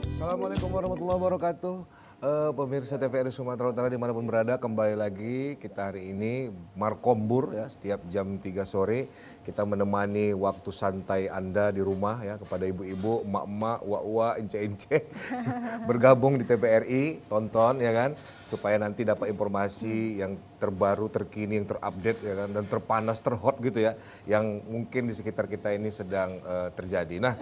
Assalamualaikum warahmatullahi wabarakatuh. Pemirsa TVRI Sumatera Utara dimanapun berada, kembali lagi kita hari ini Markombur ya, setiap jam 3 sore kita menemani waktu santai Anda di rumah ya, kepada ibu-ibu, emak-emak, uwa-uwa, ence-ence bergabung di TVRI, tonton ya kan, supaya nanti dapat informasi yang terbaru, terkini, yang terupdate ya kan, dan terpanas, terhot gitu ya, yang mungkin di sekitar kita ini sedang terjadi. Nah,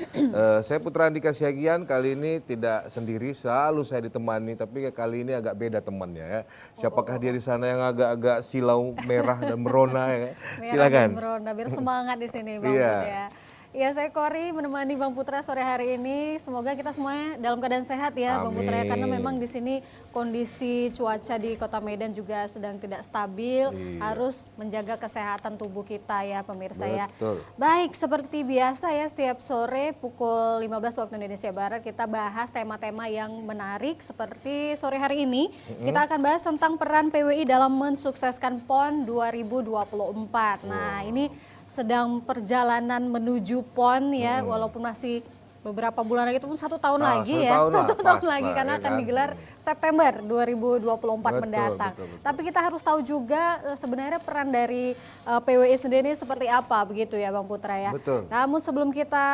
saya Putra Andika Siagian, kali ini tidak sendiri, selalu saya ditemani, tapi kali ini agak beda temannya ya. Siapakah dia di sana yang agak-agak silau merah dan merona ya? Silakan. Merona, biar semangat di sini Bang Iya. Put ya. Ya, saya Kori menemani Bang Putra sore hari ini. Semoga kita semuanya dalam keadaan sehat ya Bang Putra ya, karena memang di sini kondisi cuaca di Kota Medan juga sedang tidak stabil. Harus menjaga kesehatan tubuh kita ya pemirsa ya. Betul. Baik, seperti biasa ya, setiap sore pukul 15 waktu Indonesia Barat kita bahas tema-tema yang menarik. Seperti sore hari ini kita akan bahas tentang peran PWI dalam mensukseskan PON 2024. Nah, ini sedang perjalanan menuju PON ya, walaupun masih beberapa bulan lagi, itu pun 1 tahun lagi ya, 1 tahun lagi karena akan digelar September 2024 mendatang. Betul. Tapi kita harus tahu juga sebenarnya peran dari PWI sendiri seperti apa begitu ya Bang Putra ya. Betul. Namun sebelum kita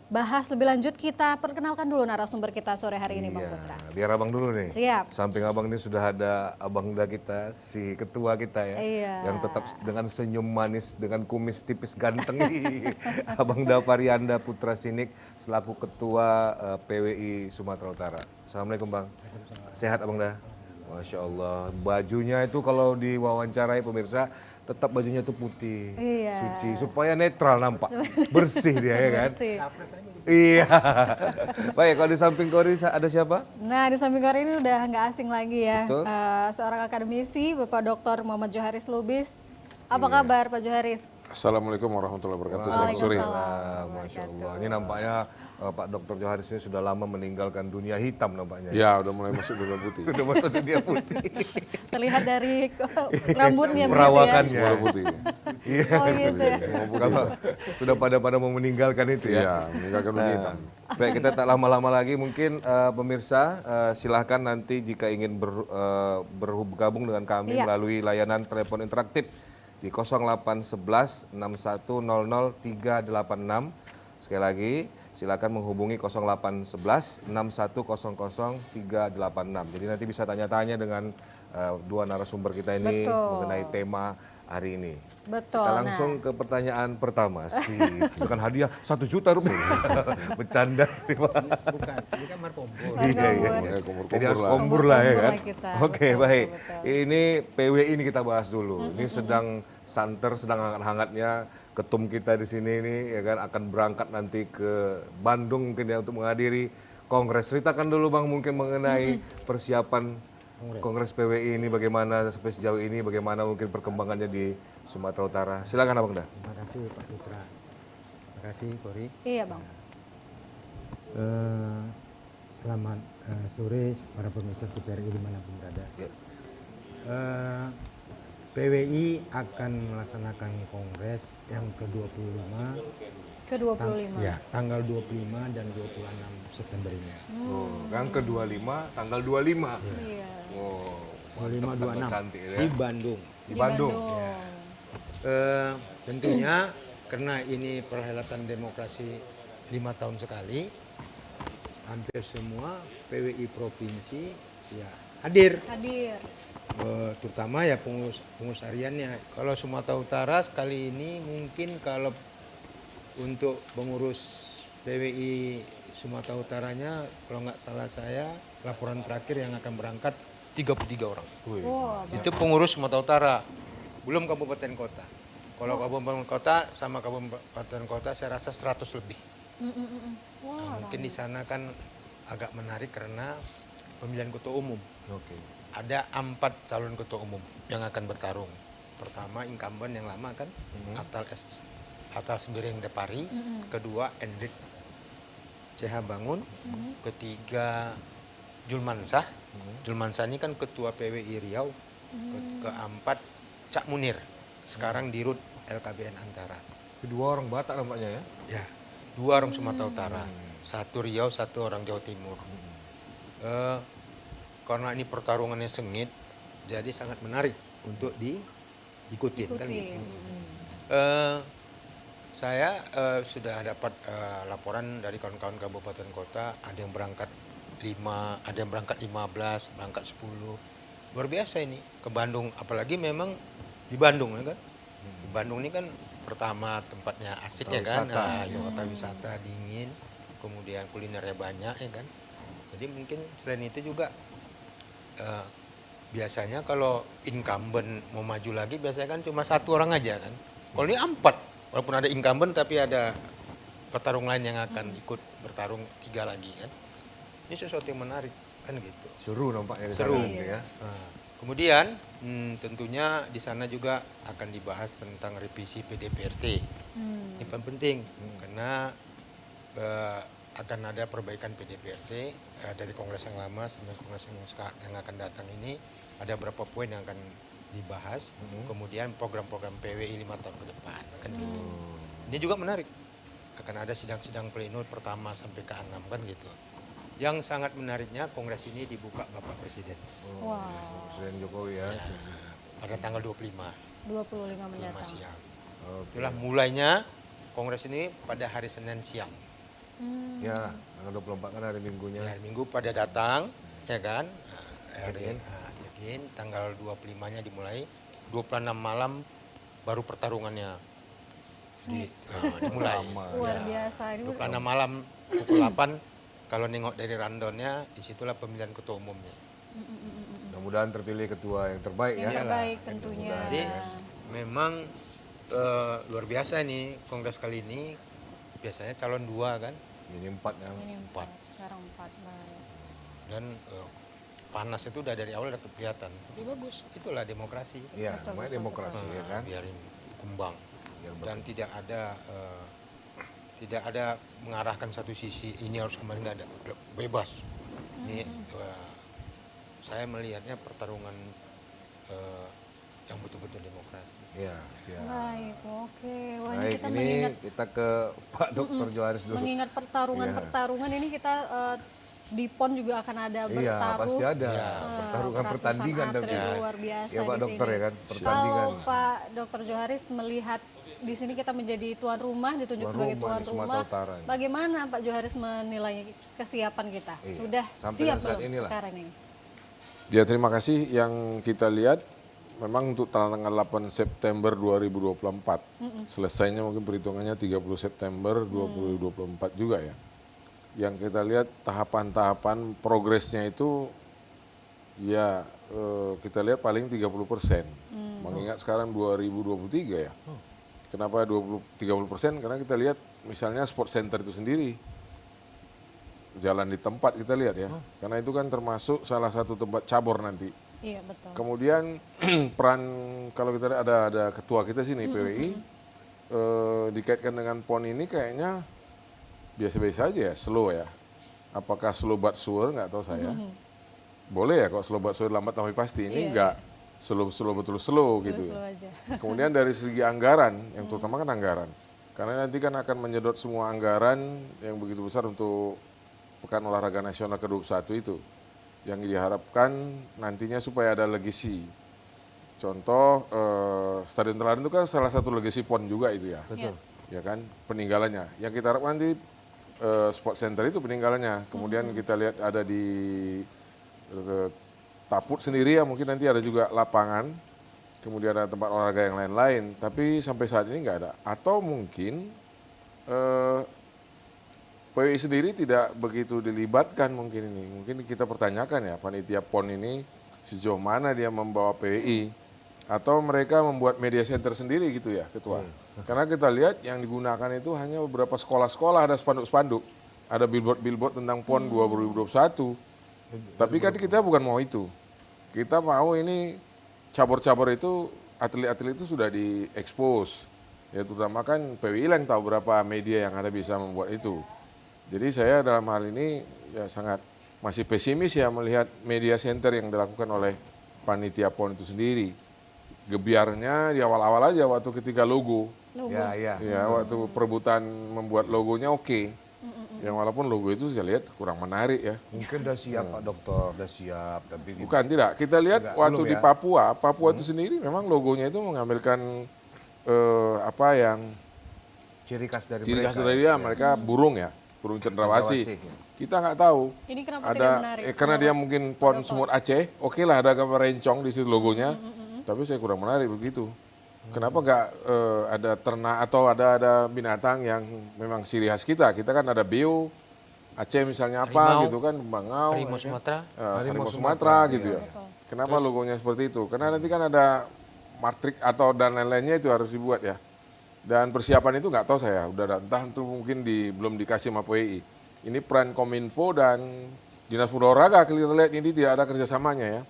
bahas lebih lanjut, kita perkenalkan dulu narasumber kita sore hari ini Bang Putra. Biar abang dulu nih. Siap. Samping abang ini sudah ada abang da kita, si ketua kita ya. Iya. Yang tetap dengan senyum manis, dengan kumis tipis ganteng. Abang Da Varianda Putra Sinik selaku ketua PWI Sumatera Utara. Assalamualaikum Bang. Sehat abang Da? Masya Allah. Bajunya itu kalau diwawancarai pemirsa, tetap bajunya tuh putih, suci, supaya netral nampak, bersih dia ya kan. Bersih. Iya. Baik, kalau di samping Kori ada siapa? Nah, di samping Kori ini udah nggak asing lagi ya. Betul. Seorang akademisi, Bapak Dr. Muhammad Joharis Lubis. Apa kabar Pak Joharis? Assalamualaikum warahmatullahi wabarakatuh. Selamat sore. Waalaikumsalam. Masya Allah. Ini nampaknya Pak Dr. Joharis ini sudah lama meninggalkan dunia hitam nampaknya. Ya, udah mulai masuk dunia putih. Udah masuk dunia putih. Terlihat dari rambutnya begitu ya. Perawakannya. Bola putih. Oh gitu ya. Kalau sudah pada mau meninggalkan itu ya. Iya, meninggalkan dunia hitam. Baik, kita tak lama-lama lagi, mungkin pemirsa silahkan nanti jika ingin bergabung dengan kami melalui layanan telepon interaktif di 0811 6100 386. Sekali lagi silakan menghubungi 0811 6100 386. Jadi nanti bisa tanya-tanya dengan dua narasumber kita ini mengenai tema hari ini. Betul. Kita langsung ke pertanyaan pertama sih. Itu kan hadiah 1 juta rupiah. Bercanda. Bukan, ini kan Markombur. Iya. Ya, Jadi harus lah. kombur lah ya kan. Kombur lah kita. Oke, Betul, baik. betul. Ini PWI ini kita bahas dulu. Ini sedang santer, sedang hangat-hangatnya. Ketum kita di sini ini ya kan akan berangkat nanti ke Bandung mungkin ya untuk menghadiri kongres. Ceritakan dulu Bang mungkin mengenai persiapan Kongres PWI ini bagaimana sampai sejauh ini, bagaimana mungkin perkembangannya di Sumatera Utara. Silakan Abang Da. Terima kasih Pak Putra. Terima kasih Kori. Iya Bang. Selamat sore para pemirsa TVRI dimanapun berada. Ya. PWI akan melaksanakan kongres yang ke-25 Ke-25. ya, tanggal 25 dan 26 September ini. Oh, yang ke-25 tanggal 25. Iya. Oh, 25 26 cantik ya. di Bandung. Di Bandung. Tentunya karena ini perhelatan demokrasi 5 tahun sekali, hampir semua PWI provinsi ya hadir. Terutama ya pengurus hariannya. Kalau Sumatera Utara sekali ini mungkin kalau untuk pengurus PWI Sumatera Utaranya, kalau nggak salah saya laporan terakhir yang akan berangkat 33 orang. Itu pengurus Sumatera Utara, belum kabupaten kota. Kalau kabupaten kota sama kabupaten kota saya rasa 100 lebih. Nah, mungkin di sana kan agak menarik karena pemilihan ketua umum. Ada 4 calon ketua umum yang akan bertarung. pertama incumbent yang lama kan Atal Sembiring Depari, kedua Endrik CH Bangun, ketiga Julmansah. Julmansah ini kan ketua PWI Riau, keempat Cak Munir, sekarang dirut LKBN Antara. Kedua orang Batak nampaknya ya. Ya, dua orang Sumatera Utara, satu Riau, satu orang Jawa Timur. Karena ini pertarungannya sengit, jadi sangat menarik untuk diikutin kan gitu. Saya sudah dapat laporan dari kawan-kawan kabupaten kota, ada yang berangkat 5, ada yang berangkat 15, berangkat 10. Luar biasa ini ke Bandung, apalagi memang di Bandung ya kan. Di Bandung ini kan pertama tempatnya asik ya kan, kota wisata dingin, kemudian kulinernya banyak ya kan. Jadi mungkin selain itu juga biasanya kalau incumbent mau maju lagi biasanya kan cuma satu orang aja kan. Kalau ini 4. Walaupun ada incumbent tapi ada petarung lain yang akan ikut bertarung 3 lagi kan. Ini sesuatu yang menarik kan gitu. Seru nampaknya di Seru. sana nanti ya. Nah, kemudian tentunya di sana juga akan dibahas tentang revisi PDPRT. Ini paling penting karena akan ada perbaikan PDPRT dari Kongres yang lama sampai Kongres yang akan datang ini. Ada beberapa poin yang akan dibahas, kemudian program-program PWI 5 tahun ke depan kan gitu. Ini juga menarik, akan ada sidang-sidang pleno pertama sampai ke 6 kan gitu. Yang sangat menariknya kongres ini dibuka Bapak Presiden. Wow. Presiden Jokowi ya. Pada tanggal 25 mendatang. siang. Oke. Itulah mulainya kongres ini pada hari Senin siang. Ya, tanggal 24 kan hari Minggunya. Hari Minggu pada datang, ya kan? Check-in, tanggal 25-nya dimulai, 26 malam baru pertarungannya dimulai. Luar biasa. Ini 26 malam pukul 8, kalau nengok dari randonnya, disitulah pemilihan ketua umumnya. Mudah-mudahan terpilih ketua yang terbaik ya. yang terbaik tentunya. Jadi memang luar biasa nih kongres kali ini, biasanya calon 2 kan, Ini 4 ya. Ini 4. Sekarang 4 baik. Dan panas itu udah dari awal udah kelihatan. Tapi bagus, itulah demokrasi. Iya, namanya demokrasi ya kan. Biarin kembang. Biar Dan tidak ada mengarahkan satu sisi, ini harus kemarin, nggak ada, bebas. Ini saya melihatnya pertarungan yang betul-betul demokrasi. Iya, siap. Baik, oke. Wah, ini Baik, kita ini mengingat kita ke Pak Dr. Joharis dulu. mengingat pertarungan ini kita di PON juga akan ada Iya, bertaruh. pasti ada pertarungan ratusan pertandingan atlet tapi. luar biasa Ya Pak di Dokter sini. ya kan, pertandingan. Kalau Pak Dr. Joharis melihat di sini kita menjadi tuan rumah, ditunjuk Tuan sebagai rumah tuan di Sumatera rumah. Utara. Bagaimana Pak Joharis menilai kesiapan kita? Iya. Sudah Sampai siap dengan saat belum inilah. sekarang ini? Ya terima kasih. Yang kita lihat memang untuk tanggal 8 September 2024. Selesainya mungkin perhitungannya 30 September 2024 juga ya. Yang kita lihat tahapan-tahapan progresnya itu ya kita lihat paling 30%. Mengingat sekarang 2023 ya. Kenapa 30%? Karena kita lihat misalnya sport center itu sendiri jalan di tempat kita lihat ya. Karena itu kan termasuk salah satu tempat cabur nanti. Iya, betul. Kemudian peran kalau kita lihat ada ketua kita sini PWI dikaitkan dengan PON ini kayaknya biasa-biasa aja ya, slow ya. Apakah slow but sure nggak tahu saya. Boleh ya kalau slow but sure, lambat tapi pasti. Ini nggak slow betul slow gitu. Slow aja. Kemudian dari segi anggaran, yang terutama kan anggaran. Karena nanti kan akan menyedot semua anggaran yang begitu besar untuk Pekan Olahraga Nasional ke-21 itu. Yang diharapkan nantinya supaya ada legacy. Contoh, Stadion Teladan itu kan salah satu legacy PON juga itu ya. Betul. Ya kan, peninggalannya. Yang kita harapkan nanti Sport Center itu peninggalannya. Kemudian kita lihat ada di Taput sendiri ya, mungkin nanti ada juga lapangan. Kemudian ada tempat olahraga yang lain-lain. Tapi sampai saat ini nggak ada. Atau mungkin PWI sendiri tidak begitu dilibatkan mungkin ini. Mungkin kita pertanyakan ya, panitia PON ini sejauh mana dia membawa PWI. Atau mereka membuat media center sendiri gitu ya, Ketua. Karena kita lihat yang digunakan itu hanya beberapa sekolah-sekolah, ada spanduk-spanduk. Ada billboard-billboard tentang PON 2021. Tapi kan kita bukan mau itu. Kita mau ini cabur-cabur itu atlet-atlet itu sudah diekspos. Ya terutama kan PWI yang tahu berapa media yang ada bisa membuat itu. Jadi saya dalam hal ini ya sangat masih pesimis ya melihat media center yang dilakukan oleh panitia PON itu sendiri. Gebiarnya di awal-awal aja waktu ketika logo. Ya, ya. Ya, waktu perebutan membuat logonya oke. Yang walaupun logo itu saya lihat kurang menarik ya. Mungkin udah siap Pak Dokter, udah siap. Tapi Bukan, tidak. Kita lihat Enggak, waktu belum di ya? Papua itu sendiri memang logonya itu mengambilkan apa yang ciri khas dari ciri mereka. khas dari dia, mereka burung ya, burung cendrawasih. Cendrawasih, ya. Kita nggak tahu. Ini kenapa Ada, tidak menarik? karena dia mungkin pon semut Aceh, oke lah ada gambar rencong di situ logonya, tapi saya kurang menarik begitu. Kenapa nggak ada ternak atau ada binatang yang memang ciri khas kita? Kita kan ada beo, Aceh misalnya apa Harimau. gitu kan, bangau, Harimau ya kan? Sumatera. Harimau Harimau Sumatera Sumatera, gitu iya. ya. Kenapa logonya seperti itu? Karena nanti kan ada matrik atau dan lain-lainnya itu harus dibuat ya. Dan persiapan itu nggak tahu saya, udah ada, entah itu mungkin belum dikasih sama PWI. Ini peran Kominfo dan Dinas Pemuda Olahraga, kita lihat ini tidak ada kerjasamanya ya.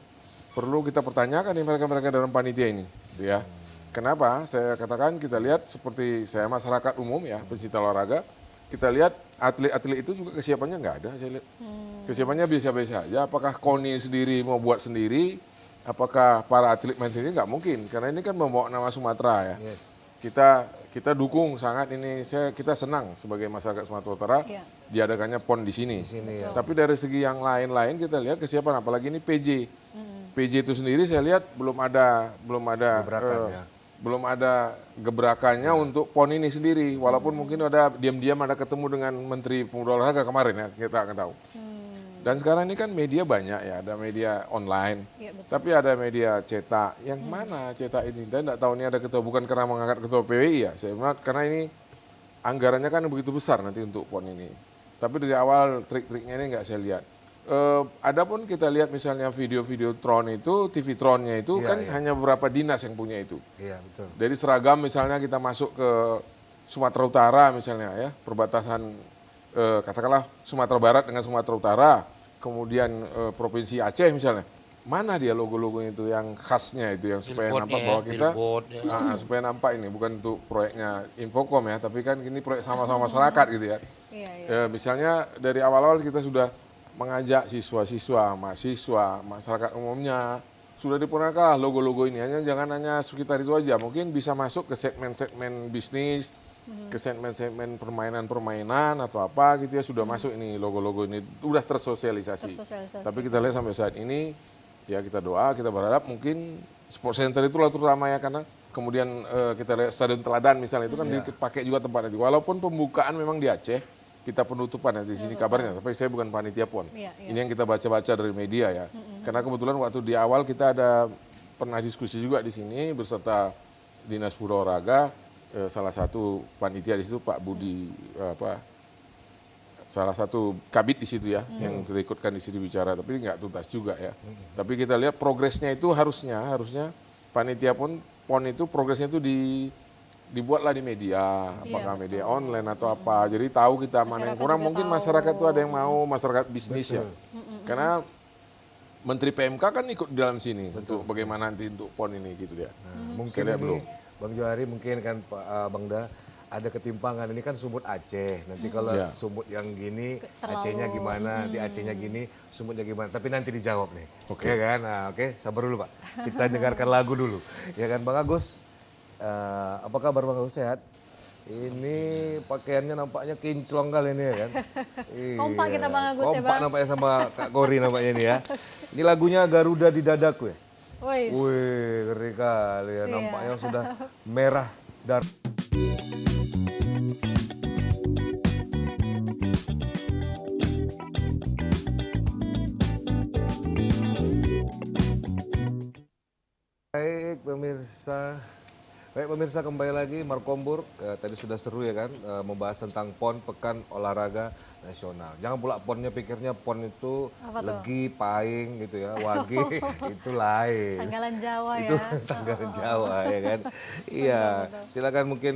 Perlu kita pertanyakan nih mereka-mereka dalam panitia ini, gitu ya. Kenapa? Saya katakan kita lihat seperti saya masyarakat umum ya, pecinta olahraga, kita lihat atlet-atlet itu juga kesiapannya nggak ada, saya lihat. Kesiapannya biasa-biasa aja. Apakah KONI sendiri mau buat sendiri? Apakah para atlet main sendiri? Nggak mungkin, karena ini kan membawa nama Sumatera ya. Yes. Kita dukung sangat ini, kita senang sebagai masyarakat Sumatera Utara Iya. diadakannya PON di sini. sini ya. Tapi dari segi yang lain-lain kita lihat kesiapan, apalagi ini PJ. PJ itu sendiri saya lihat belum ada Gebrakan, ya. belum ada gebrakannya untuk PON ini sendiri. Walaupun mungkin ada diam-diam ada ketemu dengan Menteri Pemuda Olahraga kemarin ya, kita akan tahu. Dan sekarang ini kan media banyak ya, ada media online, Iya, betul. tapi ada media cetak. Yang mana cetak ini? Saya tidak tahu ini ada ketua, bukan karena mengangkat ketua PWI ya. Saya bilang karena ini anggarannya kan begitu besar nanti untuk PON ini. Tapi dari awal trik-triknya ini nggak saya lihat. Adapun kita lihat misalnya video-video Tron itu, TV Tronnya itu Iya, kan iya. hanya beberapa dinas yang punya itu. Iya, betul. Dari seragam misalnya kita masuk ke Sumatera Utara misalnya ya, perbatasan katakanlah Sumatera Barat dengan Sumatera Utara, kemudian Provinsi Aceh misalnya. Mana dia logo-logonya itu yang khasnya itu yang supaya Billboard nampak ya, bahwa kita billboard ya. supaya nampak ini bukan untuk proyeknya Infocom ya, tapi kan ini proyek sama-sama masyarakat gitu ya. Iya, iya. Misalnya dari awal-awal kita sudah mengajak siswa-siswa, mahasiswa, masyarakat umumnya sudah diperkenalkan logo-logo ini, jangan hanya sekitar itu aja, mungkin bisa masuk ke segmen-segmen bisnis, ke segmen-segmen permainan-permainan atau apa gitu ya, sudah masuk ini logo-logo ini, sudah tersosialisasi. Tersosialisasi. Tapi kita lihat sampai saat ini ya kita doa, kita berharap mungkin sport center itulah terutama ya, karena kemudian kita lihat Stadion Teladan misalnya itu kan dipakai juga tempatnya. Walaupun pembukaan memang di Aceh, kita penutupan nanti di sini kabarnya, tapi saya bukan panitia PON. Iya, iya. Ini yang kita baca-baca dari media ya. Karena kebetulan waktu di awal kita pernah diskusi juga di sini beserta Dinas Pemuda Olahraga, salah satu panitia di situ Pak Budi salah satu kabit di situ ya, yang kita ikutkan di situ bicara, tapi nggak tuntas juga ya. Tapi kita lihat progresnya itu harusnya panitia PON itu progresnya itu dibuatlah di media, apakah media online atau apa. Jadi tahu kita mana yang Masyarakat kurang. juga Mungkin tahu. masyarakat itu ada yang mau, masyarakat bisnis ya. Karena Menteri PMK kan ikut di dalam sini untuk bagaimana nanti untuk PON ini gitu ya. Mungkin Saya lihat ini, belum. Bang Johari mungkin kan Pak Bangda ada ketimpangan. Ini kan sumut Aceh. Nanti kalau Ya. sumut yang gini, Terlalu, Acehnya gimana? Nanti Acehnya gini, sumutnya gimana? Tapi nanti dijawab nih. Oke kan? Nah, oke, sabar dulu Pak. Kita dengarkan lagu dulu. Ya kan Bang Agus? Apa kabar Bang Agus, sehat? Ini pakaiannya nampaknya kinclong kali ini ya kan? Kompak kita Bang Agus ya, Kompak Bang. nampaknya sama Kak Kori nampaknya ini ya. Ini lagunya Garuda di Dadaku ya? Wih. Wih, ngeri kali ya. Iya. Nampaknya sudah merah dan baik pemirsa. Baik pemirsa, kembali lagi Markombur. Tadi sudah seru ya kan, membahas tentang PON, Pekan Olahraga Nasional. Jangan pula PON-nya pikirnya PON itu Apa tuh? legi, paing gitu ya, wage, itu lain. Tanggalan Jawa Itu ya. tanggalan Jawa ya kan. Iya, silakan mungkin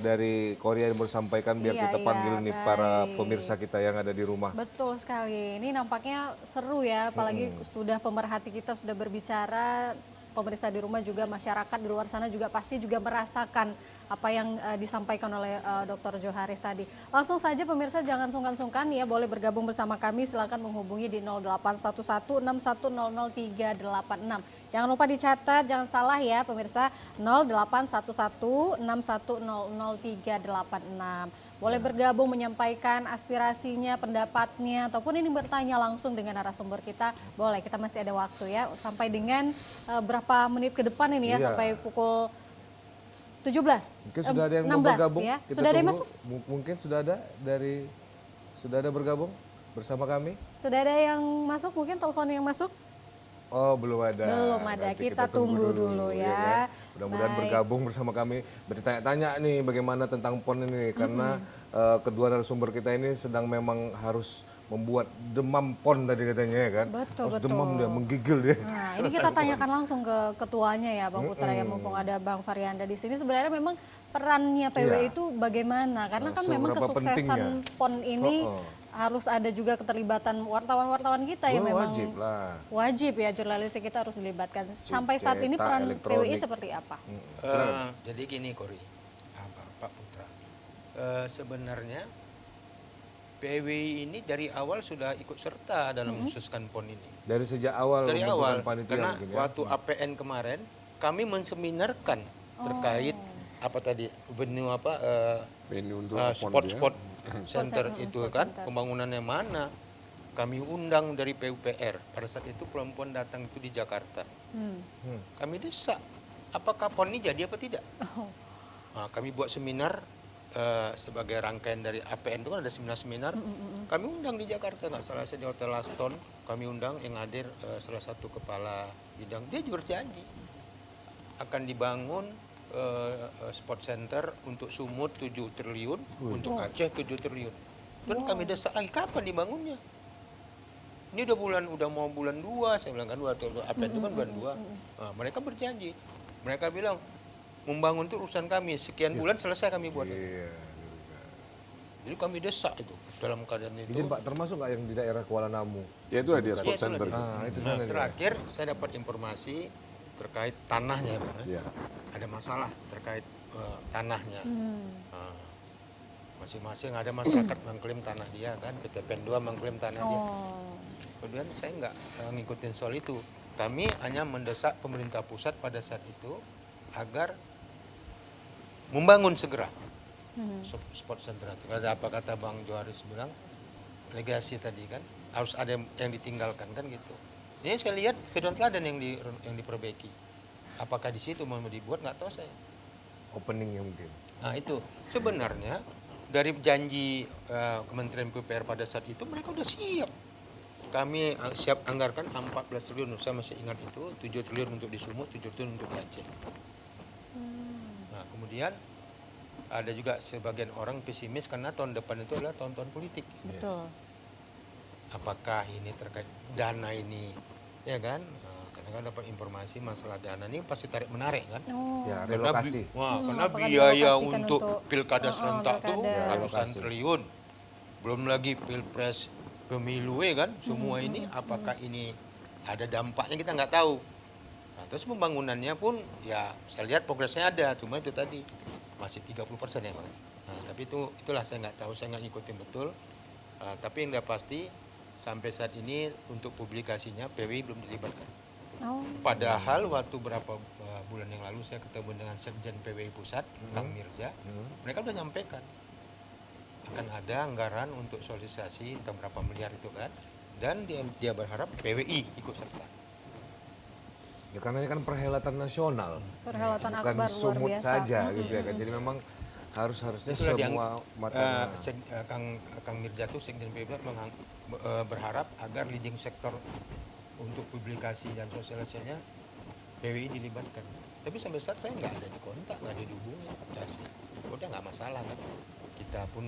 dari Korea yang bersampaikan biar Iya, kita iya, panggil nih para baik. pemirsa kita yang ada di rumah. Betul sekali. Ini nampaknya seru ya, apalagi sudah pemerhati kita sudah berbicara pemirsa di rumah juga masyarakat di luar sana juga pasti juga merasakan apa yang disampaikan oleh Dr. Joharis tadi. Langsung saja pemirsa jangan sungkan-sungkan ya, boleh bergabung bersama kami, silakan menghubungi di 081161600386. Jangan lupa dicatat, jangan salah ya pemirsa, 081161600386. Boleh bergabung menyampaikan aspirasinya, pendapatnya, ataupun ini bertanya langsung dengan narasumber kita, boleh, kita masih ada waktu ya, sampai dengan berapa menit ke depan ini ya, Iya. sampai pukul 17. Mungkin sudah ada yang mau 16 bergabung. ya. Kita Sudah ada yang tunggu. masuk? Mungkin sudah ada bergabung bersama kami. Sudah ada yang masuk, mungkin telepon yang masuk? Oh, belum ada. Belum ada. Nanti Kita tunggu dulu ya. kan? Mudah-mudahan Baik. bergabung bersama kami, bertanya-tanya nih bagaimana tentang PON ini, karena kedua narasumber kita ini sedang memang harus membuat demam PON tadi katanya ya kan. Betul, Harus betul. demam dia, menggigil dia. Nah, ini kita tanyakan langsung ke ketuanya ya, Bang Putra ya, mumpung ada Bang Faryanda di sini. Sebenarnya memang perannya PWI Iya. itu bagaimana? Karena kan memang Seberapa kesuksesan pentingnya? PON ini harus ada juga keterlibatan wartawan-wartawan kita yang memang Wajib lah. wajib ya, jurnalisnya kita harus dilibatkan. Sampai saat ini Cetak peran elektronik. PWI seperti apa? Jadi gini Kori, Pak Putra, sebenarnya PWI ini dari awal sudah ikut serta dalam mensukseskan PON ini. Dari sejak awal Dari pembentukan awal, panitia karena mungkin ya. waktu APN kemarin kami menseminarkan terkait apa tadi venue apa Venue untuk spot-spot center itu kan pembangunannya mana. Kami undang dari PUPR. Pada saat itu perempuan datang itu di Jakarta. Kami desak, apakah PON ini jadi apa tidak? Nah, kami buat seminar sebagai rangkaian dari APN itu kan ada seminar-seminar. Kami undang di Jakarta, nggak salah saya di Hotel Aston. Kami undang yang hadir salah satu kepala bidang. Dia berjanji akan dibangun sport center untuk Sumut 7 triliun, untuk Aceh 7 triliun. Dan kami desak lagi, kapan dibangunnya? Ini udah mau bulan 2, saya bilang kan waktu APN itu kan bulan 2. Nah, mereka berjanji. Mereka bilang membangun itu urusan kami, sekian bulan selesai kami buat. Iya. Jadi kami desak itu dalam keadaan itu. Izin Pak, termasuk nggak yang di daerah Kuala Namu? Ya itu dia sport Iya, center. itulah Nah, itu Nah, sana dia. terakhir saya dapat informasi terkait tanahnya, Bang. Ya. Ada masalah terkait tanahnya. Nah, masing-masing ada masyarakat mengklaim tanah dia kan, PT PEN 2 mengklaim tanah dia. Kemudian saya nggak ngikutin soal itu. Kami hanya mendesak pemerintah pusat pada saat itu agar membangun segera sport center itu. Ada apa kata Bang Joharis bilang, legasi tadi kan, harus ada yang ditinggalkan kan gitu. Ini saya lihat sudut teladan yang diperbaiki. Apakah di situ mau dibuat nggak tahu saya. Openingnya mungkin. Nah itu sebenarnya dari janji Kementerian PUPR pada saat itu mereka udah siap. Kami siap anggarkan 14 triliun, saya masih ingat itu, 7 triliun untuk di Sumut, 7 triliun untuk di Aceh. Nah kemudian ada juga sebagian orang pesimis karena tahun depan itu adalah tahun-tahun politik. Betul. Apakah ini terkait dana ini, ya kan? Kadang-kadang dapat informasi masalah dana ini pasti tarik menarik kan? Ya, Karena relokasi. karena apakah biaya direlokasikan untuk untuk, pilkada serentak tuh pilkada. ratusan triliun. Belum lagi pilpres, pemilu ya kan, semua ini apakah ini ada dampaknya kita nggak tahu. Nah, terus pembangunannya pun ya saya lihat progresnya ada, cuma itu tadi masih 30% ya Bang. Nah, tapi itulah saya nggak tahu, saya nggak ngikutin betul. Tapi yang udah pasti sampai saat ini untuk publikasinya PWI belum dilibatkan. Padahal waktu berapa bulan yang lalu saya ketemu dengan Sekjen PWI Pusat, Kang Mirza, mereka udah nyampaikan akan ada anggaran untuk sosialisasi entah berapa miliar itu kan, dan dia berharap PWI ikut serta. Ya karena ini kan perhelatan nasional. Perhelatan Bukan akbar luar sumut biasa. saja gitu ya kan. Jadi memang harusnya Itulah semua mata Kang Mirza itu Sekjen PWI berharap agar leading sektor untuk publikasi dan sosialisasinya PWI dilibatkan. Tapi sampai saat saya nggak ada di kontak, nggak ada dihubungi. Ya sih, udah nggak masalah kan. Kita pun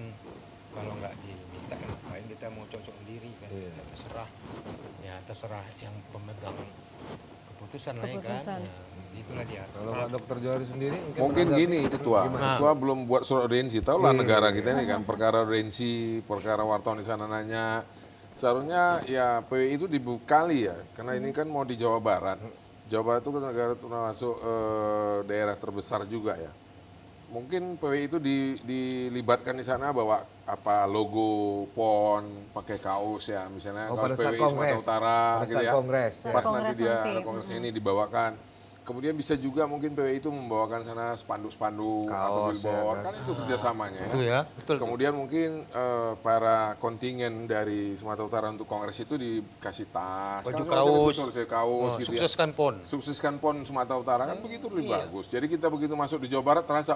kalau nggak diminta ngapain kita mau cocok sendiri kan. Iya. Ya, terserah yang pemegang keputusan lah ya kan. Keputusan. Ya, itulah dia. Kalau Pak Dokter Johari sendiri Mungkin menanggapi- gini Ketua, Ketua belum buat surat audiensi, tahu lah negara kita ini kan perkara audiensi, perkara wartawan di sana nanya. Seharusnya ya PWI itu dibekali ya, karena ini kan mau di Jawa Barat. Jawa Barat itu kan negara termasuk daerah terbesar juga ya. Mungkin PWI itu dilibatkan di sana bawa apa logo PON, pakai kaos ya, misalnya Oh, kaos pada saat PWI Sumatera kongres. Utara Pada gitu saat ya. kongres, ya. Pas Kongres nanti dia nanti. ada kongres ini dibawakan. Kemudian bisa juga mungkin PWI itu membawakan sana spanduk-spanduk atau Kaos, ya billboard, kan? kan itu kerjasamanya ya. Itu ya, betul. Kemudian mungkin para kontingen dari Sumatera Utara untuk kongres itu dikasih tas, Baju kan kaos. kaos gitu ya. Sukseskan PON. Sukseskan PON Sumatera Utara kan begitu lebih bagus. Jadi kita begitu masuk di Jawa Barat terasa,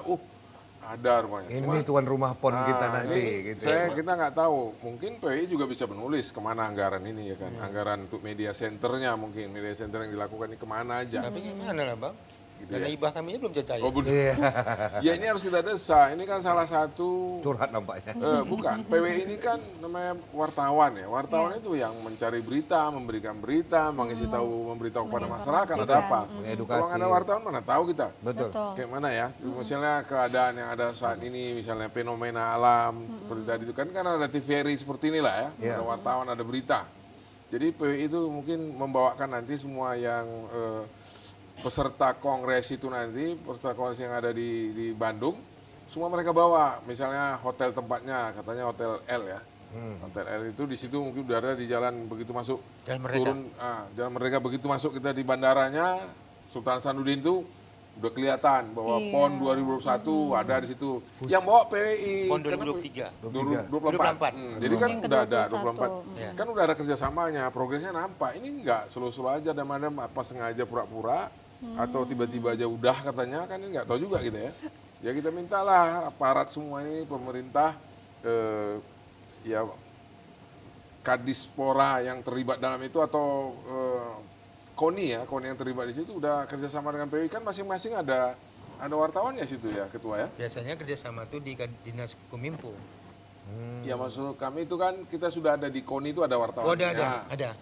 ada rupanya. Ini tuan rumah PON kita nanti. Ini Gitu ya. kita nggak tahu. Mungkin PWI juga bisa menulis kemana anggaran ini ya kan. Anggaran untuk media centernya mungkin media center yang dilakukan ini kemana aja. Tapi gimana lah Bang? Gitu Karena ya. hibah kami belum cacair. Oh, betul. Iya. Ya ini harus kita desa. Ini kan salah satu Curhat nampaknya. bukan, PWI ini kan namanya wartawan ya. Wartawan itu yang mencari berita, memberikan berita, mengisi tahu, memberitahu kepada masyarakat ada apa. Mengedukasi. Kalau nggak ada wartawan mana tahu kita. Betul. Kayak mana ya? Misalnya keadaan yang ada saat ini, misalnya fenomena alam seperti tadi itu kan ada TVRI seperti inilah ya. Ada wartawan, ada berita. Jadi PWI itu mungkin membawakan nanti semua yang peserta kongres itu nanti, peserta kongres yang ada di Bandung, semua mereka bawa. Misalnya hotel tempatnya, katanya Hotel L ya. Hotel L itu di situ mungkin udah ada di jalan begitu masuk. Jalan Merdeka. Turun, jalan Merdeka begitu masuk kita di bandaranya, Sultan Hasanuddin itu udah kelihatan bahwa PON 2021 ada di situ. Yang bawa PWI. PON Kenapa? 2023. 24. Jadi kan Yang udah ada ke-21. 24. Kan udah ada kerjasamanya, progresnya nampak. Ini enggak slow-slow aja, ada apa sengaja pura-pura atau tiba-tiba aja udah katanya, kan ini nggak tahu juga gitu ya. Ya kita mintalah aparat semua ini, pemerintah, ya Kadispora yang terlibat dalam itu atau KONI ya, KONI yang terlibat di situ udah kerjasama dengan PWI, kan masing-masing ada wartawannya situ ya ketua ya. Biasanya kerjasama itu di Dinas Kominfo. Ya maksud kami itu kan kita sudah ada di KONI itu ada wartawannya. Oh ada.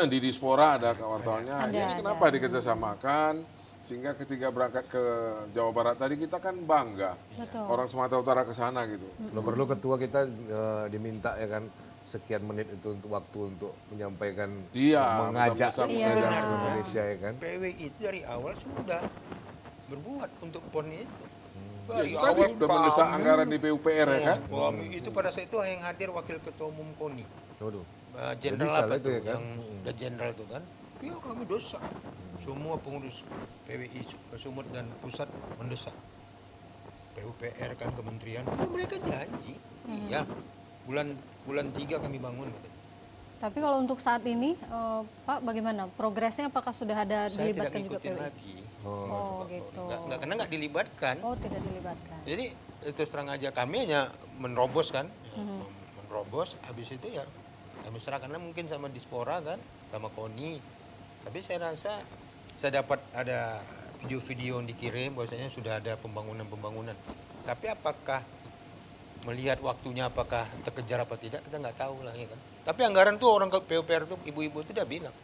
Di Dispora ada wartawannya. Ada, Ini kenapa dikerjasamakan sehingga ketika berangkat ke Jawa Barat tadi kita kan bangga. Betul. Orang Sumatera Utara ke sana gitu. Kalau perlu ketua kita diminta ya kan sekian menit itu untuk waktu untuk menyampaikan, Iya, mengajak bersama-sama. seluruh Iya. Indonesia ya kan. PWI itu dari awal sudah berbuat untuk PON itu. Ya, itu tadi udah mendesak anggaran di PUPR ya kan. Kami itu pada saat itu yang hadir wakil ketua umum KONI. Waduh. Jenderal Jadi apa salah itu tuh ya kan? yang udah jenderal tuh kan? Ya kami dosa. Semua pengurus PWI Sumut dan pusat mendesak. PUPR kan kementerian, mereka janji. Iya. Bulan 3 kami bangun. Tapi kalau untuk saat ini, Pak, bagaimana? Progresnya apakah sudah ada Saya tidak dilibatkan juga ngikutin PWI? lagi. Oh, gitu. Nggak, karena nggak dilibatkan. Oh, tidak dilibatkan. Jadi terus terang aja kami hanya menerobos kan, menerobos. Habis itu ya kami serahkan mungkin sama Dispora kan, sama KONI. Tapi saya rasa saya dapat ada video-video yang dikirim bahwasanya sudah ada pembangunan. Tapi apakah melihat waktunya apakah terkejar apa tidak kita nggak tahu lah ya kan. Tapi anggaran tuh orang ke PUPR tuh ibu-ibu itu udah bilang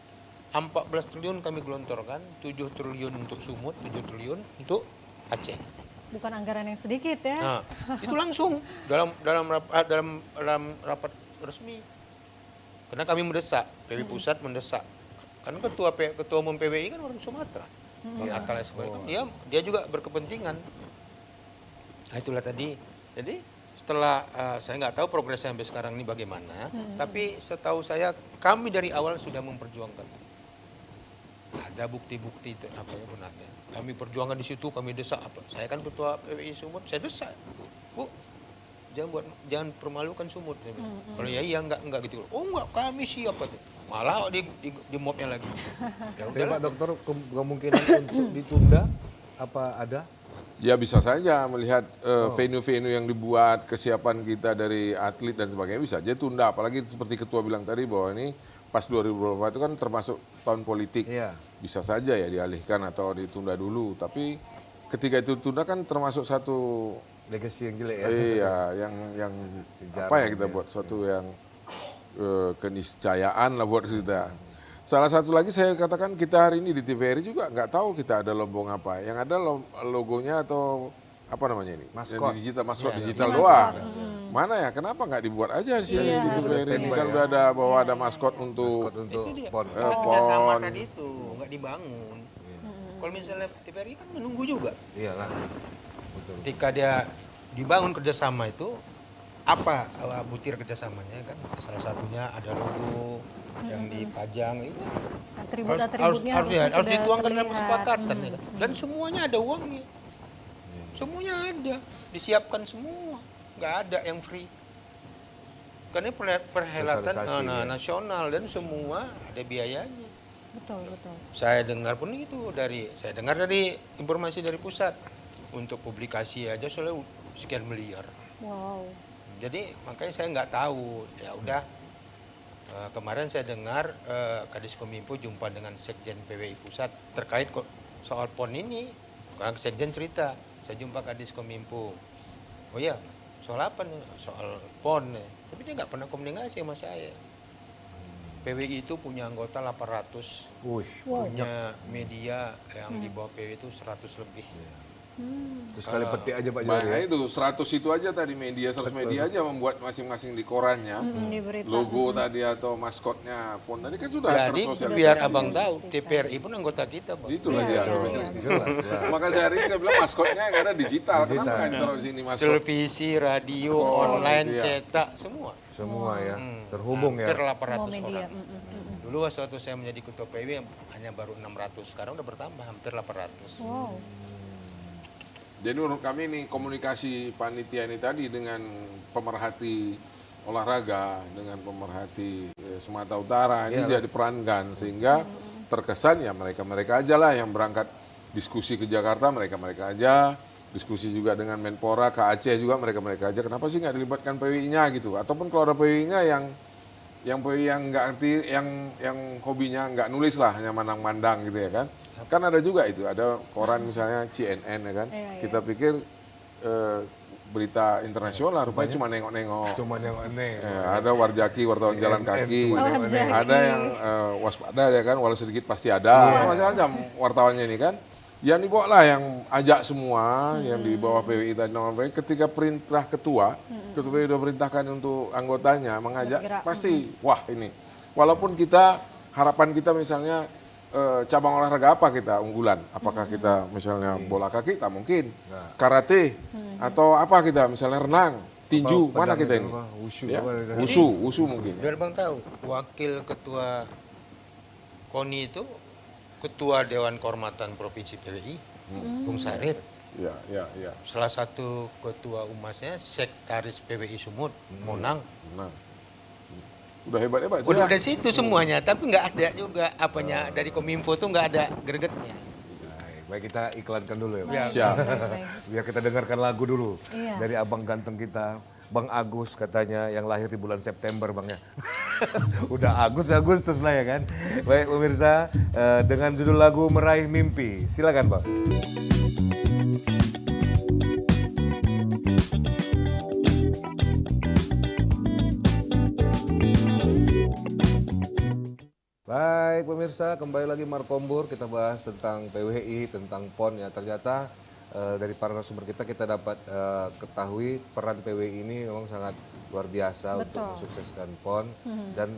14 triliun kami gelontorkan, 7 triliun untuk Sumut, 7 triliun untuk Aceh. Bukan anggaran yang sedikit ya. Nah, itu langsung dalam rapat resmi. Karena kami mendesak, PWI pusat mendesak. Karena ketua umum PWI kan orang Sumatera. Bang Atal Esquel, dia juga berkepentingan. Nah, itulah tadi. Jadi setelah saya nggak tahu progresnya sampai sekarang ini bagaimana, tapi setahu saya kami dari awal sudah memperjuangkan. Ada bukti-bukti itu apa yang benarnya. Kami perjuangkan di situ, kami desak apa. Saya kan ketua PWI Sumut, saya desak. Bu, jangan permalukan Sumut. Saya bilang. Kalau ya iya enggak gitu. Oh enggak, kami siap kata. Malah di mobnya lagi. Ya Tapi udahlah. Pak Dokter kemungkinan untuk ditunda apa ada? Ya bisa saja melihat venue-venue yang dibuat, kesiapan kita dari atlet dan sebagainya bisa aja tunda. Apalagi seperti ketua bilang tadi bahwa ini pas 2024 itu kan termasuk tahun politik. Iya. Bisa saja ya dialihkan atau ditunda dulu. Tapi ketika itu tunda kan termasuk satu Legacy yang jelek ya. iya yang Sejarah apa ya kita ya. buat suatu yang keniscayaan lah buat kita. Salah satu lagi saya katakan kita hari ini di TVRI juga nggak tahu kita ada lombong apa. Yang ada logonya atau apa namanya ini? Maskot. Yang digital, maskot Iya, digital maskot. doang. Mana ya? Kenapa nggak dibuat aja sih Iya, di TVRI ini standby kan ya. udah ada bahwa ada maskot untuk Maskot untuk Itu dia. PON. Karena kerjasama PON. tadi itu nggak dibangun. Kalau misalnya TVRI kan menunggu juga. Iyalah. Betul. Ketika dia dibangun kerjasama itu, apa butir kerjasamanya kan? Salah satunya ada logo yang dipajang itu Atribut-atributnya harus sudah dituangkan dalam terlihat. kesepakatan ya kan? Dan semuanya ada uangnya. Semuanya ada, disiapkan semua, nggak ada yang free. Karena perhelatan Sosialisasi, ya. nasional dan semua ada biayanya. Betul, betul. Saya dengar pun itu saya dengar dari informasi dari pusat untuk publikasi aja soalnya sekian miliar. Wow. Jadi makanya saya nggak tahu. Ya udah kemarin saya dengar Kadis Kominfo jumpa dengan Sekjen PWI Pusat terkait soal PON ini. Karena Sekjen cerita, saya jumpa Kadis Kominfo. Oh iya, soal apa nih? Soal PON. Tapi dia nggak pernah komunikasi sama saya. PWI itu punya anggota 800, Wih, punya media yang di bawah PWI itu 100 lebih. terus sekali petik aja Pak Johari. Banyak itu 100 itu aja tadi media, 100 media aja membuat masing-masing di korannya. Diberitakan. Logo tadi atau maskotnya pun tadi kan sudah Jadi tersosialisasi. biar abang tahu, TVRI pun anggota kita, Bang. Itulah dia. Jelas ya. Maka saya hari ini saya bilang maskotnya yang ada digital. Kenapa nggak ditaruh di sini maskot? Televisi, radio, online, gitu ya. cetak, semua. Semua ya terhubung ya. Hampir Semua 800 media. orang. Dulu waktu saya menjadi ketua PW hanya baru 600, sekarang udah bertambah hampir 800. Wow. Jadi menurut kami ini komunikasi panitia ini tadi dengan pemerhati olahraga, dengan pemerhati Sumatera Utara ini tidak diperankan sehingga terkesan ya mereka-mereka aja lah yang berangkat diskusi ke Jakarta, mereka-mereka aja diskusi juga dengan Menpora, ke Aceh juga mereka-mereka aja. Kenapa sih nggak dilibatkan PWI-nya gitu? Ataupun kalau ada PWI-nya yang PWI yang nggak ngerti, yang hobinya nggak nulis lah, hanya mandang-mandang gitu ya kan? Kan ada juga itu, ada koran misalnya CNN ya kan? Iya, iya. Kita pikir berita internasional, rupanya cuma nengok-nengok. Cuman yang aneh. Ada warjaki, wartawan jalan kaki, cuma yang aneh. ada yang waspada ya kan, walau sedikit pasti ada, macam-macam wartawannya ini kan. Yang dibawa lah yang ajak semua, yang di bawah PWI tadi nama PWI, ketika perintah ketua PWI sudah perintahkan untuk anggotanya mengajak, Bergerak. pasti wah ini. Walaupun kita, harapan kita misalnya cabang olahraga apa kita unggulan, apakah kita misalnya bola kaki, tak mungkin, karate, atau apa kita misalnya renang, tinju, mana kita ini? Wushu. Ya, apa? wusu mungkin. Biar bang tahu, wakil ketua KONI itu ketua Dewan Kehormatan Provinsi PWI, Bung Sarir. Ya. Salah satu ketua umasnya Sekretaris PWI Sumut, Monang. Nah, udah hebat-hebat. Udah dari situ semuanya, tapi nggak ada juga apanya dari Kominfo tuh nggak ada gregetnya. Baik, kita iklankan dulu ya. Pak. Ya. Siap. Biar kita dengarkan lagu dulu Iya. dari abang ganteng kita, Bang Agus katanya yang lahir di bulan September Bang ya. Udah Agustus lah ya kan. Baik pemirsa, dengan judul lagu Meraih Mimpi. Silakan Bang. Baik pemirsa, kembali lagi Markombur, kita bahas tentang PWI, tentang PON ya. Ternyata dari para narasumber kita dapat ketahui peran PWI ini memang sangat luar biasa untuk mensukseskan PON dan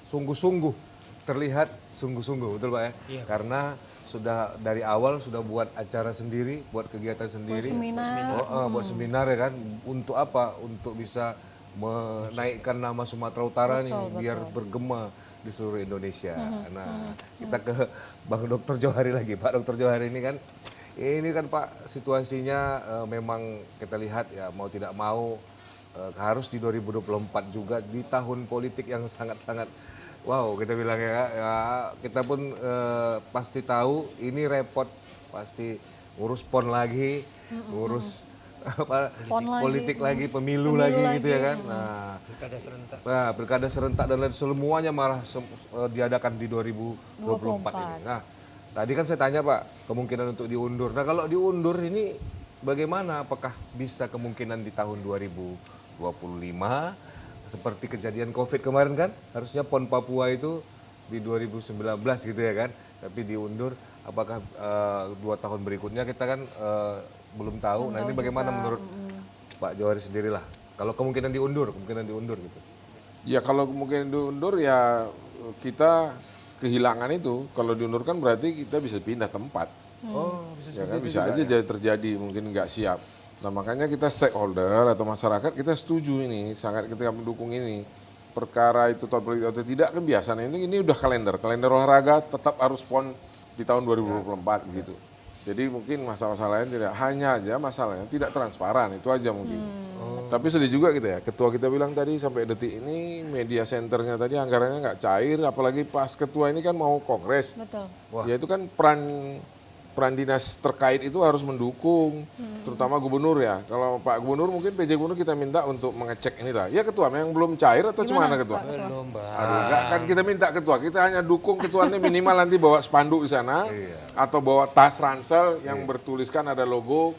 sungguh-sungguh terlihat sungguh-sungguh, betul Pak ya? Iya. Karena sudah dari awal sudah buat acara sendiri, buat kegiatan sendiri, buat seminar ya kan. Untuk apa? Untuk bisa menaikkan nama Sumatera Utara nih biar bergema di seluruh Indonesia. Nah, kita ke Bang Dr. Johari lagi. Pak Dr. Johari ini kan Pak situasinya memang kita lihat ya mau tidak mau harus di 2024 juga di tahun politik yang sangat-sangat wow kita bilang ya kita pun pasti tahu ini repot pasti ngurus PON lagi, ngurus politik lagi, pemilu lagi gitu ya kan. Nah, pilkada serentak dan lain semuanya malah diadakan di 2024 ini. Nah, tadi kan saya tanya Pak, kemungkinan untuk diundur. Nah, kalau diundur ini bagaimana? Apakah bisa kemungkinan di tahun 2025 seperti kejadian Covid kemarin kan? Harusnya PON Papua itu di 2019 gitu ya kan. Tapi diundur, apakah 2 tahun berikutnya kita kan belum tahu. Nah, ini bagaimana menurut Pak Johari sendirilah? Kalau kemungkinan diundur gitu. Ya kalau kemungkinan diundur ya kita kehilangan itu. Kalau diundurkan berarti kita bisa pindah tempat. Oh, bisa Ya seperti kan itu bisa juga aja ya? jadi terjadi mungkin nggak siap. Nah makanya kita stakeholder atau masyarakat kita setuju ini, sangat kita mendukung ini. Perkara itu top politik atau tidak kan biasanya ini udah kalender olahraga tetap harus PON di tahun 2024 begitu. Jadi mungkin masalah-masalah lain tidak, hanya aja masalahnya tidak transparan, itu aja mungkin. Tapi sedih juga gitu ya, ketua kita bilang tadi sampai detik ini media centernya tadi anggarannya nggak cair, apalagi pas ketua ini kan mau kongres. Betul. Ya itu kan peran dinas terkait itu harus mendukung, terutama gubernur ya. Kalau Pak Gubernur mungkin PJ Gubernur kita minta untuk mengecek ini lah. Ya ketua, yang belum cair atau Gimana, gimana ketua? Pak Ketua? Belum, Mbak. Aduh, enggak, kan kita minta ketua, kita hanya dukung ketuanya minimal nanti bawa spanduk di sana atau bawa tas ransel yang bertuliskan ada logo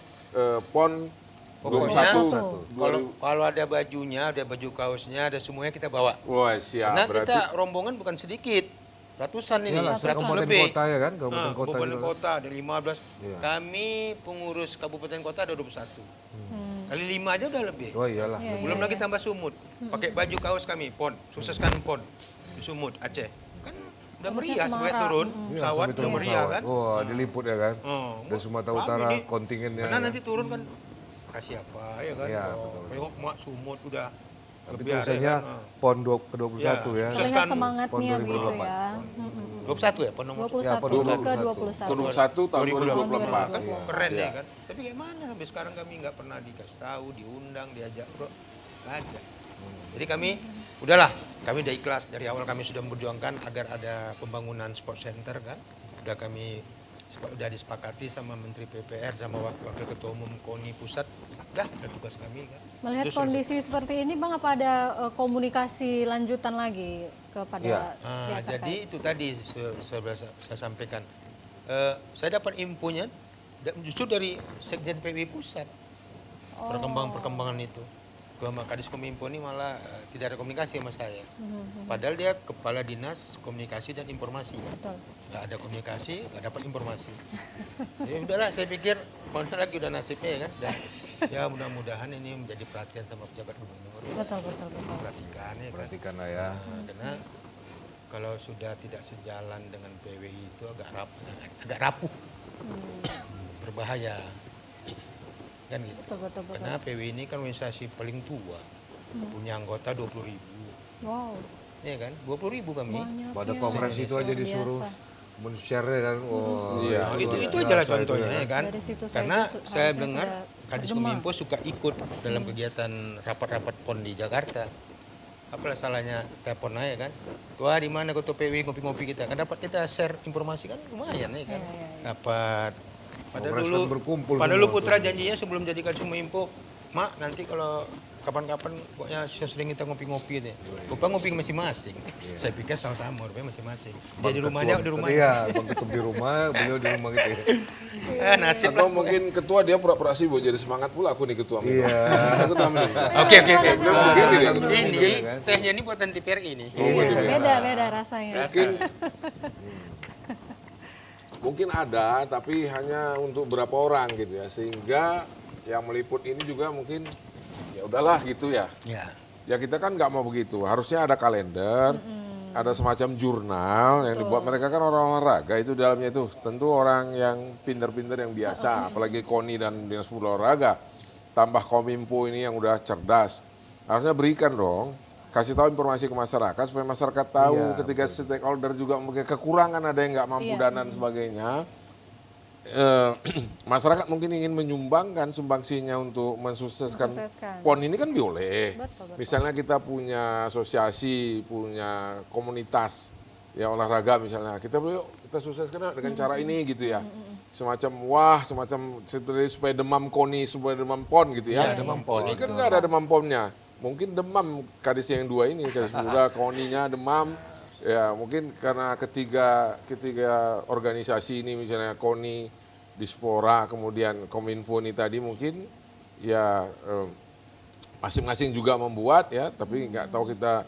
PON 21. Kalau ada bajunya, ada baju kaosnya, ada semuanya kita bawa. Wah siap, Karena berarti kita rombongan bukan sedikit. Ratusan ini, Iyalah, 100 kabupaten lebih. kota ya kan, kabupaten kota Kabupaten juga. kota ada 15. Kami pengurus kabupaten kota ada 21. Kali 5 aja udah lebih. Oh iyalah. Belum lagi tambah sumut. Pakai baju kaos kami, PON, sukseskan PON di Sumut, Aceh. Kan udah meriah sebagai turun, pesawat udah meriah kan. Wah, diliput ya kan. Oh, Dari Sumatera Bang, Utara ini kontingennya. Karena ya. nanti turun kan kasih apa ya kan. Iya, Tengok mak Sumut udah Tapi lebih ada tulisannya kan. PON ke-21 ya. Sukses. Terlihat Kan semangatnya PON begitu 2024. ya. 21 ya PON nomor 21 PON ke 21. 21 tahun 2024. kan keren ya kan. Tapi kayak mana sampai sekarang kami nggak pernah dikasih tahu, diundang, diajak bro, nggak ada. Jadi kami udahlah, kami udah ikhlas dari awal kami sudah memperjuangkan agar ada pembangunan sport center kan. Udah disepakati sama Menteri PPR sama Wakil Ketua Umum KONI pusat. Udah tugas kami kan. Melihat Terus kondisi seperti ini Bang, apa ada komunikasi lanjutan lagi kepada Iya. pihak terkait? Jadi itu tadi saya sampaikan. Saya dapat infonya justru dari Sekjen PBI pusat. Perkembangan itu. Kadis Kominfo ini malah tidak ada komunikasi sama saya. Padahal dia kepala dinas komunikasi dan informasi. Betul. Nggak ada komunikasi, nggak dapat informasi. Ya udahlah, saya pikir mana lagi udah nasibnya ya kan. Dan ya mudah-mudahan ini menjadi perhatian sama pejabat gubernur. Ya. Betul. Perhatikan ya kan. Perhatikan lah ya. Karena kalau sudah tidak sejalan dengan PWI itu agak rapuh. Berbahaya. Kan gitu. Betul. Karena PWI ini kan organisasi paling tua. Punya anggota 20.000. Wow. Iya kan? 20.000 kami. Banyaknya. Pada kongres itu aja Luar disuruh biasa. men-share kan. Wah, Iya. Itu aja lah contohnya ya kan. Dari situ saja Karena saya harusnya dengar sudah Kadis bergema. Kominfo suka ikut dalam kegiatan rapat-rapat PON di Jakarta. Apalah salahnya telepon aja kan. Tua di mana ketua PWI ngopi-ngopi kita. Kan dapat kita share informasi kan lumayan ya kan. Dapat Kongres kan berkumpul Padahal semua dulu Putra tuh. janjinya sebelum jadi Kadis Kominfo, Mak nanti kalau kapan-kapan pokoknya sering kita ngopi-ngopi deh. Lupa ngopi masing-masing. Saya pikir sama-sama, rupanya masing-masing. Dia di rumahnya, di rumahnya. Iya, Bang Ketum di rumah, beliau di rumah gitu ya. Nasib Atau mungkin ketua dia pura-pura sibuk jadi semangat pula aku nih ketua. Iya. Aku tahu nih. Oke. Mungkin dia. Ini tehnya ini buatan TVRI ini. Oh, berarti dia. Beda rasanya. Mungkin ada, tapi hanya untuk berapa orang gitu ya, sehingga yang meliput ini juga mungkin ya udahlah gitu ya. Ya. Ya kita kan nggak mau begitu, harusnya ada kalender, ada semacam jurnal yang dibuat, mereka kan orang olahraga itu dalamnya itu tentu orang yang pinter-pinter yang biasa, apalagi KONI dan Dinas Pemuda Olahraga, tambah Kominfo ini yang udah cerdas, harusnya berikan dong. Kasih tahu informasi ke masyarakat supaya masyarakat tahu ketika stakeholder juga mungkin kekurangan ada yang nggak mampu dan sebagainya. Masyarakat mungkin ingin menyumbangkan sumbangsinya untuk mensukseskan PON ini kan boleh. Betul. Misalnya kita punya asosiasi, punya komunitas ya olahraga misalnya, kita boleh kita sukseskan dengan cara ini gitu ya. Semacam supaya demam KONI, supaya demam PON gitu ya. demam PON. Ini kan nggak ada demam PON-nya. Mungkin demam kadisnya yang dua ini, kadis muda, KONI-nya demam. Ya mungkin karena ketiga organisasi ini misalnya KONI, Dispora, kemudian Kominfo ini tadi mungkin ya masing-masing juga membuat ya, tapi nggak tahu kita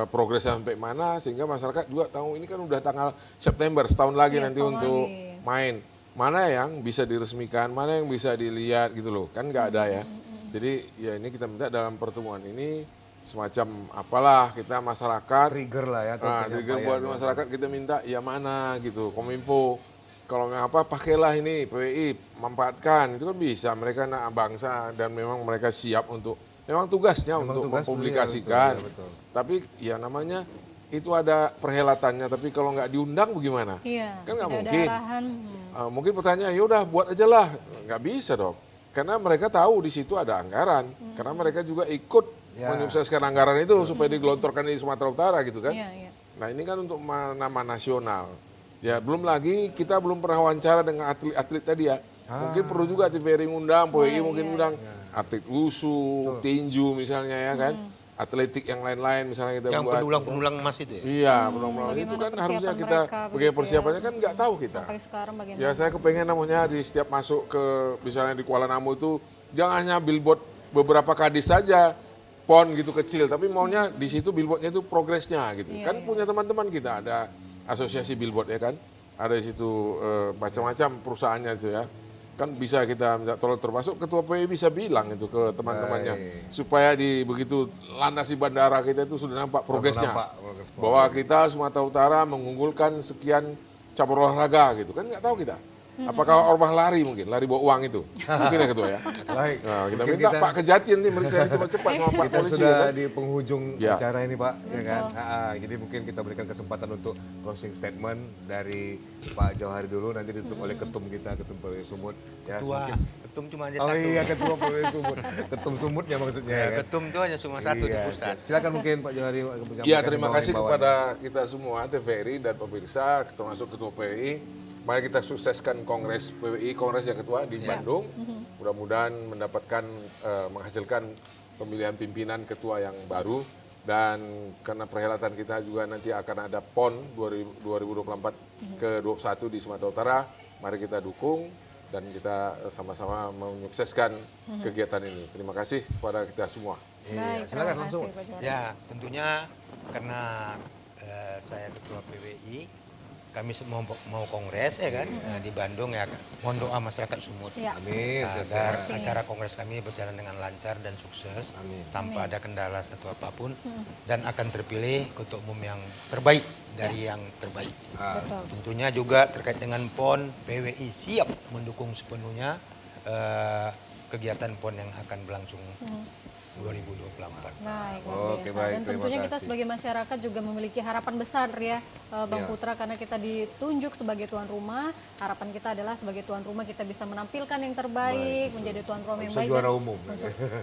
progresnya sampai mana, sehingga masyarakat juga tahu ini kan udah tanggal September, setahun lagi nanti untuk main. Mana yang bisa diresmikan, mana yang bisa dilihat gitu loh, kan nggak ada ya. Jadi ya ini kita minta dalam pertemuan ini semacam apalah kita masyarakat Trigger lah ya. trigger buat masyarakat kita minta ya mana gitu Kominfo kalau nggak apa pakailah ini PWI, manfaatkan, itu kan bisa. Mereka anak bangsa dan memang mereka siap untuk, memang tugasnya Memang untuk tugas mempublikasikan. beliau, betul. Tapi ya namanya itu ada perhelatannya, tapi kalau nggak diundang bagaimana? Iya. Kan nggak tidak ada mungkin. arahan. Mungkin pertanyaan, ya udah buat aja lah, nggak bisa dong. Karena mereka tahu di situ ada anggaran, karena mereka juga ikut menyukseskan anggaran itu supaya digelontorkan di Sumatera Utara gitu kan. Iya, iya. Nah ini kan untuk nama nasional. Ya belum lagi kita belum pernah wawancara dengan atlet-atlet tadi ya. Mungkin perlu juga TVRI ngundang, PWI mungkin undang atlet wusu, tinju misalnya ya kan. Atletik yang lain-lain misalnya kita Yang buat. pendulang-pendulang emas itu ya. Iya, peluang-peluang itu Bagaimana kan harusnya persiapan kita mereka bagaimana begitu ya. persiapannya kan nggak tahu kita. Sampai sekarang bagaimana? Ya saya kepengen namanya di setiap masuk ke misalnya di Kuala Namu itu jangan hanya billboard beberapa kadis saja pon gitu kecil, tapi maunya di situ billboardnya itu progresnya gitu. Kan punya teman-teman kita ada asosiasi billboard ya kan, ada di situ macam-macam perusahaannya itu ya. Kan bisa kita minta tolong, termasuk ketua PWI bisa bilang itu ke teman-temannya supaya di begitu landas di bandara kita itu sudah nampak progresnya, progres bahwa kita Sumatera Utara mengunggulkan sekian cabur olahraga gitu kan, nggak tahu kita. Apakah ormas lari mungkin, lari bawa uang itu? Mungkin ya ketua ya. Baik. Nah, kita Mungkin minta Pak Kejati nanti meriksa ini cepat-cepat sama Pak Kita Polisi sudah ya kan. di penghujung Ya. acara ini Pak, ya kan? Jadi mungkin kita berikan kesempatan untuk closing statement dari Pak Jauhari dulu, nanti ditutup oleh ketum kita, ketum PWI Sumut. Ya, Ketua, mungkin- ketum cuma ada Oh satu. iya, ketua PWI Sumut, ketum Sumutnya maksudnya. Ya, ya kan? ketum itu hanya cuma satu di Iya, pusat. silakan mungkin Pak Jauhari. Ya terima kasih kepada kita semua TVRI dan pemirsa termasuk ketua PWI. Mari kita sukseskan Kongres PWI, Kongres yang ketua di Bandung. Mudah-mudahan mendapatkan menghasilkan pemilihan pimpinan ketua yang baru, dan karena perhelatan kita juga nanti akan ada PON 2024 ke-21 di Sumatera Utara. Mari kita dukung dan kita sama-sama menyukseskan kegiatan ini. Terima kasih kepada kita semua. Baik, silakan terima langsung. kasih, Pak Jauhari. Ya, tentunya karena saya ketua PWI, kami mau kongres ya kan di Bandung ya. Mohon doa masyarakat Sumut Iya. Amin. agar acara kongres kami berjalan dengan lancar dan sukses tanpa ada kendala satu apapun, dan akan terpilih ketua umum yang terbaik dari yang terbaik. Betul. Tentunya juga terkait dengan PON, PWI siap mendukung sepenuhnya kegiatan PON yang akan berlangsung 2024. Baik, Oke, luar biasa. baik, Dan terima tentunya kita kasih. sebagai masyarakat juga memiliki harapan besar ya, Bang Putra, karena kita ditunjuk sebagai tuan rumah. Harapan kita adalah sebagai tuan rumah kita bisa menampilkan yang terbaik, menjadi tuan rumah yang Bisa baik. juara dan- umum.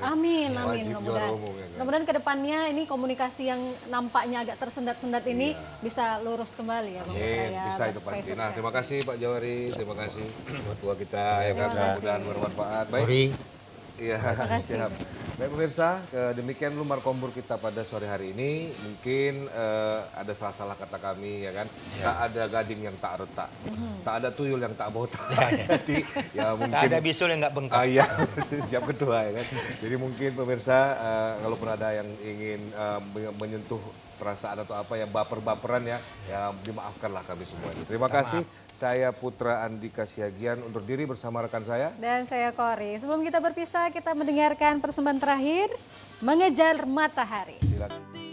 Amin, amin. Wajib juara Mudah-mudahan. umum, ya kan? Mudah-mudahan ke depannya ini komunikasi yang nampaknya agak tersendat-sendat ini bisa lurus kembali ya, Bang Putra Amin, ya. bisa itu supaya pasti. Nah, sukses. terima kasih Pak Jawari, terima kasih ketua kita ya kan, mudah-mudahan bermanfaat. Baik. Mari. Iya, siap. Baik pemirsa, demikian dulu Markombur kita pada sore hari ini. Mungkin ada salah-salah kata kami ya kan. Tak ada gading yang tak retak, tak ada tuyul yang tak botak. Jadi ya mungkin. Tak ada bisul yang nggak bengkak. Iya, siap ketua ya kan. Jadi mungkin pemirsa, kalaupun ada yang ingin menyentuh perasaan atau apa yang baper-baperan ya dimaafkanlah kami semua. Terima kasih. Saya Putra Andika Siagian undur diri bersama rekan saya. Dan saya Kori. Sebelum kita berpisah, kita mendengarkan persembahan terakhir, Mengejar Matahari. Silakan.